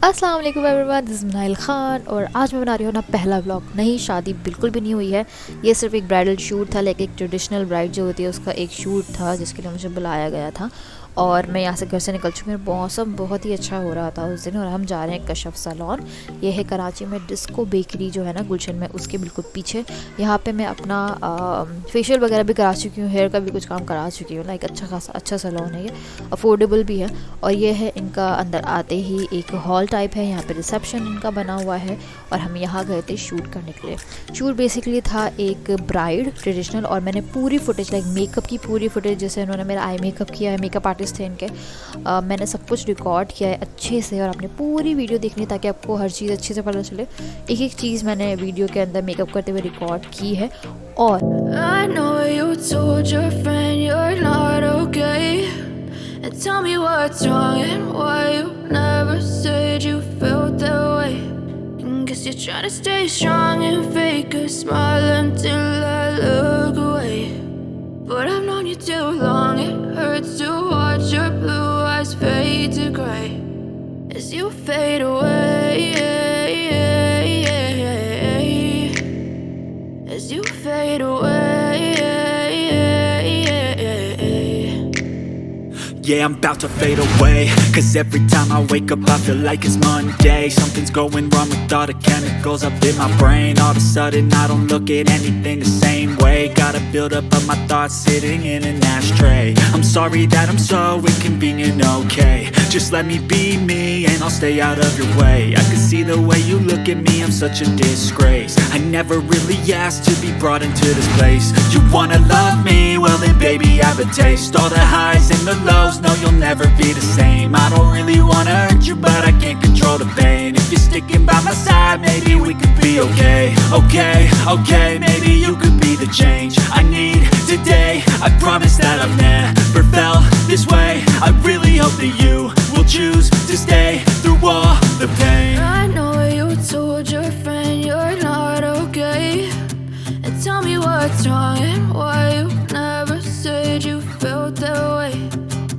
अस्सलाम वालेकुम everyone, this is मिनाइल Khan और आज मैं बना रही हूँ ना पहला व्लॉग। नहीं, शादी बिल्कुल भी नहीं हुई है। ये सिर्फ एक ब्राइडल शूट था, लाइक एक ट्रेडिशनल ब्राइड जो होती है उसका एक शूट था जिसके लिए मुझे बुलाया गया था। और मैं यहाँ से घर से निकल चुकी हूँ। मौसम बहुत ही अच्छा हो रहा था उस दिन और हम जा रहे हैं कशफ सैलून। ये है कराची में डिस्को बेकरी जो है ना गुलशन में, उसके बिल्कुल पीछे। यहाँ पे मैं अपना फेशियल वगैरह भी करा चुकी हूँ, हेयर का भी कुछ काम करा चुकी हूँ। लाइक अच्छा खासा अच्छा सैलून है ये, अफोर्डेबल भी है। और ये है इनका अंदर आते ही एक हॉल टाइप है, यहाँ पे रिसेप्शन इनका बना हुआ है और हम यहाँ गए थे शूट करने के लिए। शूट बेसिकली था एक ब्राइड ट्रेडिशनल, और मैंने पूरी फुटेज लाइक मेकअप की पूरी फुटेज, जैसे उन्होंने मेरा आई मेकअप किया है, मेकअप आर्टिस्ट थे इनके, मैंने सब कुछ रिकॉर्ड किया है अच्छे से। और आपने पूरी वीडियो देखनी ताकि आपको हर चीज़ अच्छे से पता चले। एक एक चीज़ मैंने वीडियो के अंदर मेकअप करते हुए रिकॉर्ड की है। और I know you told your friend you're not okay, and tell me what's wrong and why you never said you felt that way. And guess you're trying to stay strong and fake a smile until I look away. But I've known you too long, it hurts to watch your blue eyes fade to gray as you fade away, as you fade away. Yeah, I'm about to fade away, cause every time I wake up I feel like it's Monday. Something's going wrong with all the chemicals up in my brain. All of a sudden I don't look at anything the same way. Gotta build up of my thoughts sitting in an ashtray. I'm sorry that I'm so inconvenient, okay. Just let me be me and I'll stay out of your way. I can see the way you look at me, I'm such a disgrace. I never really asked to be brought into this place. You wanna love me? Well then baby I have a taste. All the highs and the lows, no you'll never be the same. I don't really wanna hurt you but I can't control the pain. If you're sticking by my side maybe we could be okay. Okay, maybe you could be the change I need today. I promise that I've never felt this way. I really hope that you will choose to stay through all the pain. I know you told your friend you're not okay, and tell me what's wrong and why you never said you felt that way.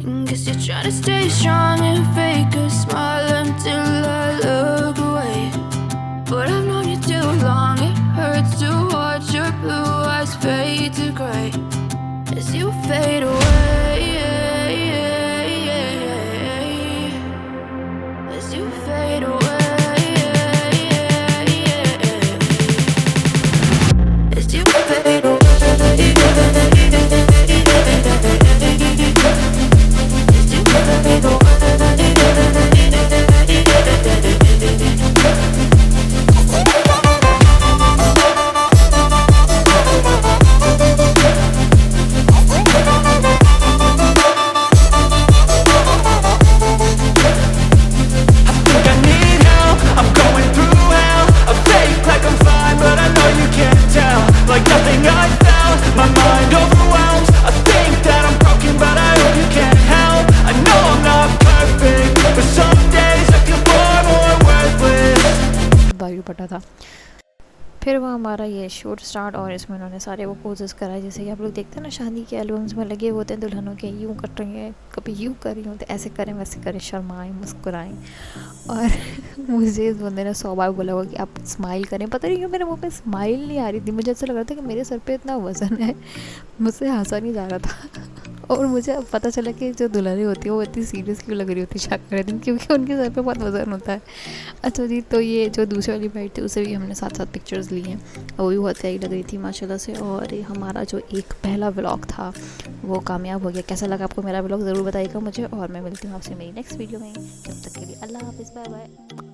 And guess you're trying to stay strong and fake a smile until I look away. But I've known you too long, it hurts to watch your blue eyes fade to gray as you fade away, as you fade away, as you fade away. पटा था। फिर वो हमारा ये shoot start, और इसमें उन्होंने सारे वो पोजेस कराए जैसे कि आप लोग देखते हैं ना शादी के एल्बम्स में लगे होते हैं दुल्हनों के, यूँ कर रही हैं, कभी यूँ कर रही हूँ, तो ऐसे करें वैसे करें, शर्माएं मुस्कुराएं। और मुझे इस बंदे ने 100 बार बोला होगा कि आप स्माइल करें। पता नहीं क्यों मेरे मुँह पे स्माइल नहीं आ रही थी। मुझे ऐसा लग रहा था कि मेरे सर पे इतना वज़न है, मुझसे हंसा नहीं जा रहा था। और मुझे अब पता चला कि जो दुल्हनें होती है वो इतनी सीरियस क्यों लग रही होती है शादी वाले दिन, क्योंकि उनके सर पे बहुत वज़न होता है। अच्छा जी, तो ये जो दूसरी वाली ब्राइड थी उससे भी हमने साथ साथ पिक्चर्स ली हैं, वो भी बहुत प्यारी लग रही थी माशाल्लाह से। और हमारा जो एक पहला व्लॉग था वो कामयाब हो गया। कैसा लगा आपको मेरा व्लॉग ज़रूर बताइएगा मुझे, और मैं मिलती हूँ आपसे मेरी नेक्स्ट वीडियो में। जब तक के लिए अल्लाह हाफ़िज़, बाय बाय।